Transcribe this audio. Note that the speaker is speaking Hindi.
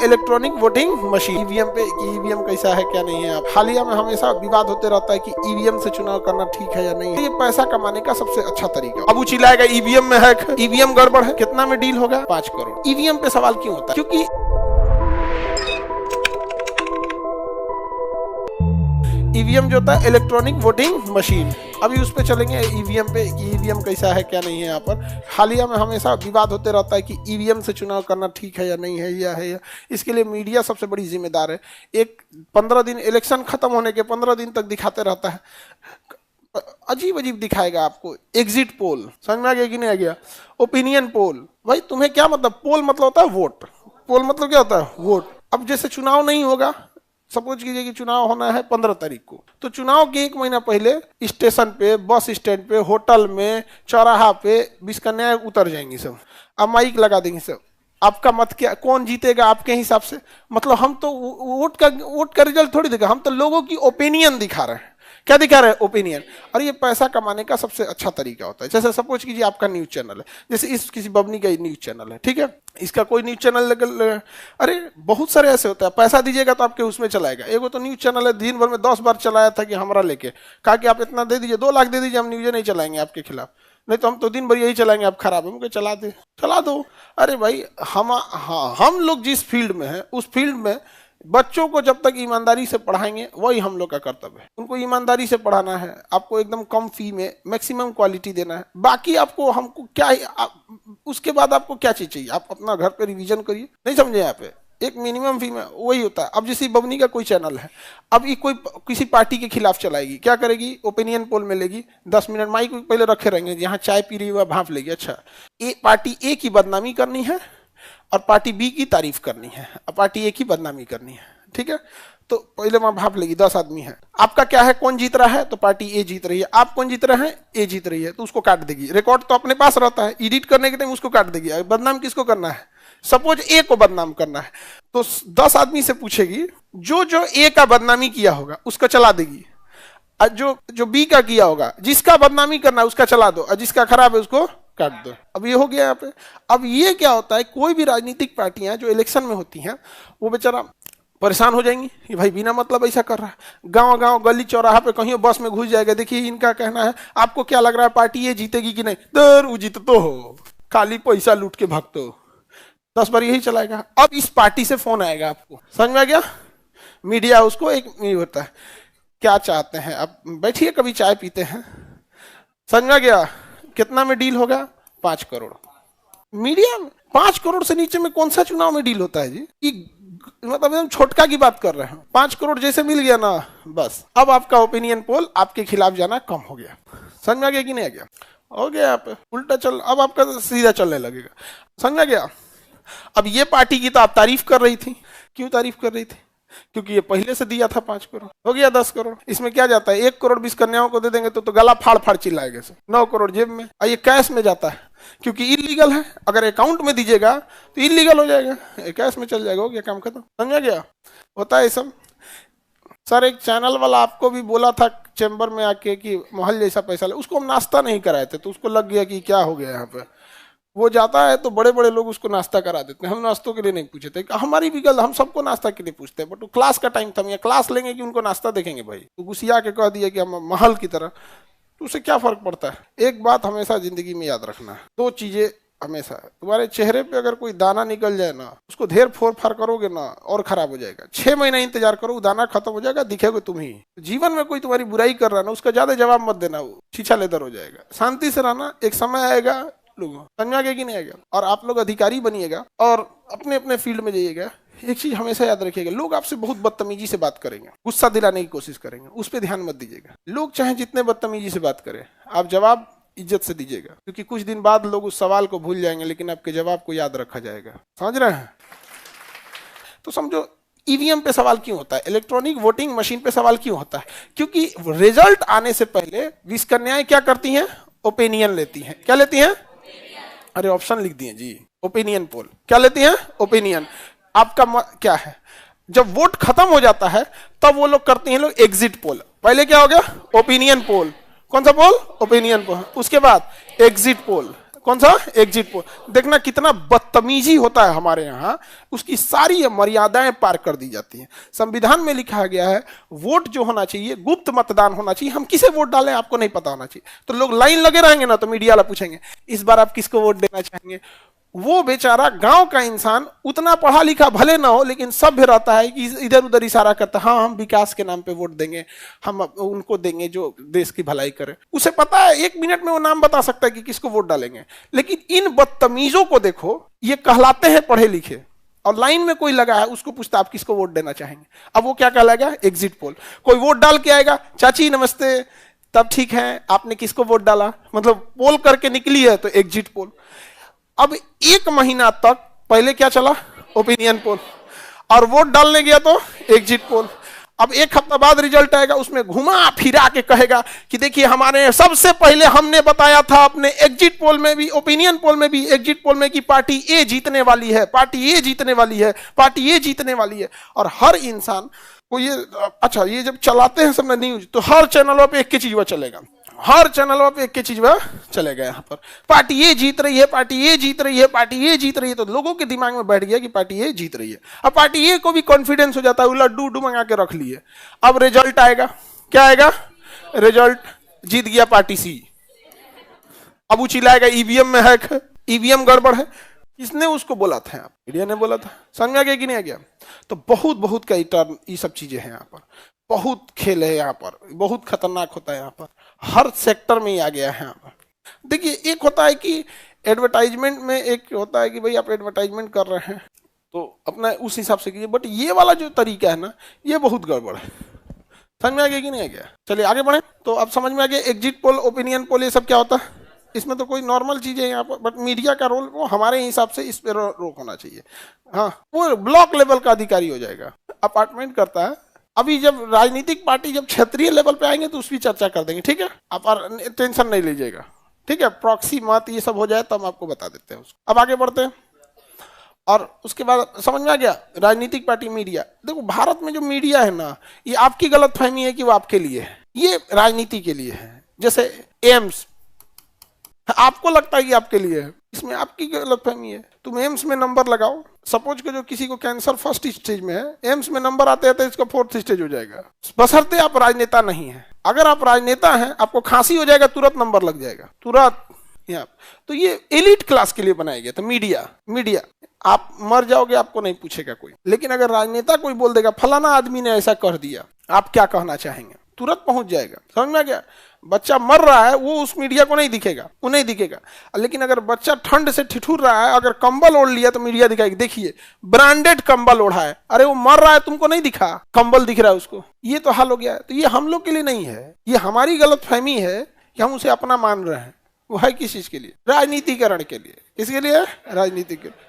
इलेक्ट्रॉनिक वोटिंग मशीन ईवीएम पे ईवीएम कैसा है क्या नहीं है। आप हालिया में हमेशा विवाद होते रहता है कि ईवीएम से चुनाव करना ठीक है या नहीं है। ये पैसा कमाने का सबसे अच्छा तरीका। अब चिल्लाएगा ईवीएम में है, ईवीएम गड़बड़ है। कितना में डील होगा? 5 करोड़। ईवीएम पे सवाल क्यों होता है? क्योंकि ईवीएम जो होता है इलेक्ट्रॉनिक वोटिंग मशीन, अभी उस पे चलेंगे ईवीएम पे। ईवीएम कैसा है क्या नहीं है। यहाँ पर हालिया में हमेशा विवाद होते रहता है कि ईवीएम से चुनाव करना ठीक है या नहीं है, या है या। इसके लिए मीडिया सबसे बड़ी जिम्मेदार है। एक 15 दिन इलेक्शन खत्म होने के 15 दिन तक दिखाते रहता है, अजीब अजीब दिखाएगा आपको। एग्जिट पोल समझ में आ गया कि नहीं आ गया? ओपिनियन पोल, भाई तुम्हें क्या मतलब? पोल मतलब होता है वोट, पोल मतलब क्या होता है? वोट। अब जैसे चुनाव नहीं होगा, सपोज कीजिए कि चुनाव होना है 15 तारीख को, तो चुनाव के 1 महीना पहले स्टेशन पे, बस स्टैंड पे, होटल में, चौराहा पे 20 कन्याएं उतर जाएंगी सब। अब माइक लगा देंगे सब, आपका मत क्या, कौन जीतेगा आपके हिसाब से। मतलब हम तो वोट का रिजल्ट थोड़ी दिखा, हम तो लोगों की ओपिनियन दिखा रहे हैं। क्या दिखा रहे हैं? ओपिनियन। और ये पैसा कमाने का सबसे अच्छा तरीका होता है। जैसे सपोज कीजिए आपका न्यूज चैनल है, जैसे इस किसी बबनी का न्यूज चैनल है, ठीक है, इसका कोई न्यूज चैनल अरे बहुत सारे ऐसे होते हैं, पैसा दीजिएगा तो आपके उसमें चलाएगा। एगो तो न्यूज चैनल है, दिन भर में 10 बार चलाया था कि हमारा लेके कहा कि आप इतना दे दीजिए, 2 लाख दे दीजिए, हम न्यूज नहीं चलाएंगे आपके खिलाफ, नहीं तो हम तो दिन भर यही चलाएंगे, आप खराब है। मुझे चला दो। अरे भाई हम लोग जिस फील्ड में हैं उस फील्ड में बच्चों को जब तक ईमानदारी से पढ़ाएंगे वही हम लोग का कर्तव्य है। उनको ईमानदारी से पढ़ाना है, आपको एकदम कम फी में मैक्सिमम क्वालिटी देना है। बाकी आपको हमको क्या उसके बाद आपको क्या चीज चाहिए? आप अपना घर पे रिवीजन करिए, नहीं समझे? यहाँ पे एक मिनिमम फी में वही होता है। अब जैसे बबनी का कोई चैनल है, अब ये कोई किसी पार्टी के खिलाफ चलाएगी, क्या करेगी? ओपिनियन पोल में लेगी, 10 मिनट माइक पहले रखे रहेंगे, यहाँ चाय पी रही हुआ भाप लेगी। अच्छा, पार्टी ए की बदनामी करनी है और पार्टी बी की तारीफ करनी है, और पार्टी ए की बदनामी करनी है, ठीक है। तो पहले वहां भाप लेगी, 10 आदमी है, आपका क्या है, कौन जीत रहा है? तो पार्टी ए जीत रही है। आप कौन जीत रहे हैं? ए जीत रही है। तो उसको काट देगी। रिकॉर्ड तो अपने पास रहता है, एडिट करने के टाइम उसको काट देगी। बदनाम किसको करना है? सपोज ए को बदनाम करना है, तो 10 आदमी से पूछेगी, जो ए का बदनामी किया होगा उसका चला देगी, और जो बी का किया होगा, जिसका बदनामी करना है उसका चला दो, और जिसका खराब है उसको काट दो। अब ये हो गया यहाँ पे। अब ये क्या होता है, कोई भी राजनीतिक पार्टियां जो इलेक्शन में होती हैं वो बेचारा परेशान हो जाएंगी, ये भाई बिना मतलब ऐसा कर रहा है। गांव गली चौराहा पे कहीं बस में घुस जाएगा, देखिए इनका कहना है, आपको क्या लग रहा है पार्टी ये जीतेगी कि नहीं? दर वो जीत तो हो, खाली पैसा लूट के भागते हो। 10 बार यही चलाएगा। अब इस पार्टी से फोन आएगा आपको, समझ में आ गया? मीडिया उसको एक होता है, क्या चाहते हैं आप बैठिए, कभी चाय पीते हैं, समझ में आ गया? कितना में डील होगा? 5 करोड़। मीडिया में 5 करोड़ से नीचे में कौन सा चुनाव में डील होता है जी? मतलब हम छोटका की बात कर रहे हैं। 5 करोड़ जैसे मिल गया ना, बस अब आपका ओपिनियन पोल आपके खिलाफ जाना कम हो गया। समझ में आ गया कि नहीं आ गया? हो गया, आप उल्टा चल, अब आपका सीधा चलने लगेगा। समझ में आ गया? अब ये पार्टी की तो आप तारीफ कर रही थी, क्यों तारीफ कर रही थी? क्योंकि ये पहले से दिया था 5 करोड़, हो गया 10 करोड़। इसमें क्या जाता है? 1 करोड़ 20 कन्याओं को दे देंगे तो गला फाड़ चिल्लाएगा। 9 करोड़ जेब में, और ये कैश में जाता है क्योंकि इलीगल है। अगर अकाउंट में दीजिएगा तो इलीगल हो जाएगा, कैश में चल जाएगा, हो गया काम खत्म। समझ गया? होता है सब। सर एक चैनल वाला आपको भी बोला था चैम्बर में आके कि महल जैसा पैसा ले, उसको हम नाश्ता नहीं कराए थे, तो उसको लग गया कि क्या हो गया यहाँ पे। वो जाता है तो बड़े बड़े लोग उसको नाश्ता करा देते हैं, हम नाश्तों के लिए नहीं पूछे थे। हमारी भी गलत, हम सबको नाश्ता के लिए पूछते हैं, बट वो क्लास का टाइम था, हम क्लास लेंगे कि उनको नाश्ता देखेंगे? भाई तो गुस्सिया के कह दिया कि हम महल की तरह, तो उससे क्या फर्क पड़ता है? एक बात हमेशा जिंदगी में याद रखना है, 2 चीजें हमेशा। तुम्हारे चेहरे पे अगर कोई दाना निकल जाए ना, उसको ढेर फोर फार करोगे ना और खराब हो जाएगा। 6 महीना इंतजार करो, दाना खत्म हो जाएगा, दिखेगा तुम ही। जीवन में कोई तुम्हारी बुराई कर रहा है ना, उसका ज्यादा जवाब मत देना, वो छीछा लेदर हो जाएगा। शांति से रहना, एक समय आएगा, लोग समझ आ गया कि नहीं आएगा? और आप लोग अधिकारी बनिएगा और अपने अपने फील्ड में जाइएगा। एक चीज हमेशा याद रखिएगा, लोग आपसे बहुत बदतमीजी से बात करेंगे, गुस्सा दिलाने की कोशिश करेंगे, उस पर ध्यान मत दीजिएगा। लोग चाहे जितने बदतमीजी से बात करें, आप जवाब इज्जत से दीजिएगा, क्योंकि कुछ दिन बाद लोग उस सवाल को भूल जाएंगे, लेकिन आपके जवाब को याद रखा जाएगा। समझ रहे हैं? तो समझो ईवीएम पे सवाल क्यों होता है, इलेक्ट्रॉनिक वोटिंग मशीन पे सवाल क्यों होता है? क्योंकि रिजल्ट आने से पहले 20 कन्याएं क्या करती हैं? ओपिनियन लेती हैं। क्या लेती हैं? अरे ऑप्शन लिख दिए जी, ओपिनियन पोल। क्या लेती हैं? ओपिनियन। आपका क्या है? जब वोट खत्म हो जाता है तब वो लोग करती हैं लोग एग्जिट पोल। पहले क्या हो गया? Opinion poll. कौन सा पोल? Opinion poll. उसके बाद एग्जिट पोल। कौन सा? Exit poll. देखना कितना बदतमीजी होता है हमारे यहाँ, उसकी सारी मर्यादाएं पार कर दी जाती हैं। संविधान में लिखा गया है वोट जो होना चाहिए गुप्त मतदान होना चाहिए। हम किसे वोट डालें आपको नहीं पता होना चाहिए। तो लोग लाइन लगे रहेंगे ना, तो मीडिया वाला पूछेंगे इस बार आप किसको वोट देना चाहेंगे। वो बेचारा गांव का इंसान उतना पढ़ा लिखा भले ना हो, लेकिन सभ्य रहता है कि इधर उधर इशारा करता है, हाँ हम विकास के नाम पे वोट देंगे, हम उनको देंगे जो देश की भलाई करे। उसे पता है 1 मिनट में वो नाम बता सकता है कि किसको वोट डालेंगे। लेकिन इन बदतमीजों को देखो, ये कहलाते हैं पढ़े लिखे, और लाइन में कोई लगा है उसको पूछता आप किसको वोट देना चाहेंगे। अब वो क्या कहलाएगा? Exit poll. कोई वोट डाल के आएगा, चाची नमस्ते, तब ठीक है आपने किसको वोट डाला, मतलब पोल करके निकली है तो एग्जिट पोल। अब 1 महीना तक पहले क्या चला? ओपिनियन पोल, और वोट डालने गया तो एग्जिट पोल। अब 1 हफ्ता बाद रिजल्ट आएगा, उसमें घुमा फिरा के कहेगा कि देखिए हमारे सबसे पहले हमने बताया था अपने एग्जिट पोल में भी, ओपिनियन पोल में भी, एग्जिट पोल में कि पार्टी ए जीतने वाली है, पार्टी ए जीतने वाली है, पार्टी ए जीतने वाली है। और हर इंसान को ये, अच्छा ये जब चलाते हैं सब न्यूज, तो हर चैनलों पे एक ही चीज चलेगा, हर चैनलों पे एक ही चीज चलेगा, यहाँ पर पार्टी ये जीत रही है, पार्टी ये जीत रही है, पार्टी ये जीत रही है। तो लोगों के दिमाग में बैठ गया कि पार्टी ये जीत रही है। अब पार्टी ये को भी कॉन्फिडेंस हो जाता है, लड्डू उड्डू मंगा के रख लिए। अब रिजल्ट आएगा, क्या आएगा? रिजल्ट जीत गया पार्टी सी। अब वो चिल्लाएगा ईवीएम में है, ईवीएम गड़बड़ है। किसने उसको बोला था? आप मीडिया ने बोला था। समझ में आ गया कि नहीं आ गया? तो बहुत बहुत का टर्न, ये सब चीजें हैं यहाँ पर, बहुत खेल है यहाँ पर, बहुत खतरनाक होता है यहाँ पर, हर सेक्टर में ही आ गया है यहाँ पर। देखिए एक होता है कि एडवर्टाइजमेंट में, एक होता है कि भाई आप एडवर्टाइजमेंट कर रहे हैं तो अपना उस हिसाब से कीजिए, बट ये वाला जो तरीका है ना, ये बहुत गड़बड़ है। समझ में आ गया कि नहीं आ गया? चलिए आगे बढ़े। तो अब समझ में आ गया एग्जिट पोल, ओपिनियन पोल, ये सब क्या होता है। इसमें तो कोई नॉर्मल चीज है यहाँ पर, बट मीडिया का रोल वो हमारे हिसाब से इस पर रोक होना चाहिए। हाँ, वो ब्लॉक लेवल का अधिकारी हो जाएगा, अपार्टमेंट करता है। अभी जब राजनीतिक पार्टी जब क्षेत्रीय लेवल पे आएंगे तो उसकी चर्चा कर देंगे, ठीक है? आप टेंशन नहीं लीजिएगा, ठीक है? प्रॉक्सी मत ये सब हो जाए तो हम आपको बता देते हैं उसको। अब आगे बढ़ते हैं, और उसके बाद समझ में आ गया राजनीतिक पार्टी, मीडिया। देखो भारत में जो मीडिया है ना, ये आपकी गलतफहमी है कि वो आपके लिए है, ये राजनीति के लिए है। जैसे एम्स, आपको लगता है कि आपके लिए है, इसमें आपकी गलतफहमी है। तुम एम्स में नंबर लगाओ, सपोज कि जो किसी को कैंसर 1st स्टेज में है, एम्स में नंबर आते आते इसका 4th स्टेज हो जाएगा, बशर्ते आप राजनेता नहीं है। अगर आप राजनेता हैं, आपको खांसी हो जाएगा, तुरंत नंबर लग जाएगा, तुरंत यहाँ। तो ये एलिट क्लास के लिए बनाया गया था मीडिया। आप मर जाओगे, आपको नहीं पूछेगा कोई। लेकिन अगर राजनेता कोई बोल देगा फलाना आदमी ने ऐसा कर दिया, आप क्या कहना चाहेंगे, तुरंत पहुंच जाएगा। समझ में आ गया? बच्चा मर रहा है, वो उस मीडिया को नहीं दिखेगा, वो नहीं दिखेगा। लेकिन अगर बच्चा ठंड से ठिठुर रहा है, अगर कंबल ओढ़ लिया तो मीडिया दिखाएगी, देखिए ब्रांडेड कंबल ओढ़ा है, अरे वो मर रहा है, तुमको नहीं दिखा, कंबल दिख रहा है उसको। ये तो हाल हो गया है। तो ये हम लोग के लिए नहीं है, ये हमारी गलतफहमी है कि हम उसे अपना मान रहे हैं। वो है किस चीज के लिए? राजनीतिकरण के लिए। किसके लिए? राजनीति के लिए।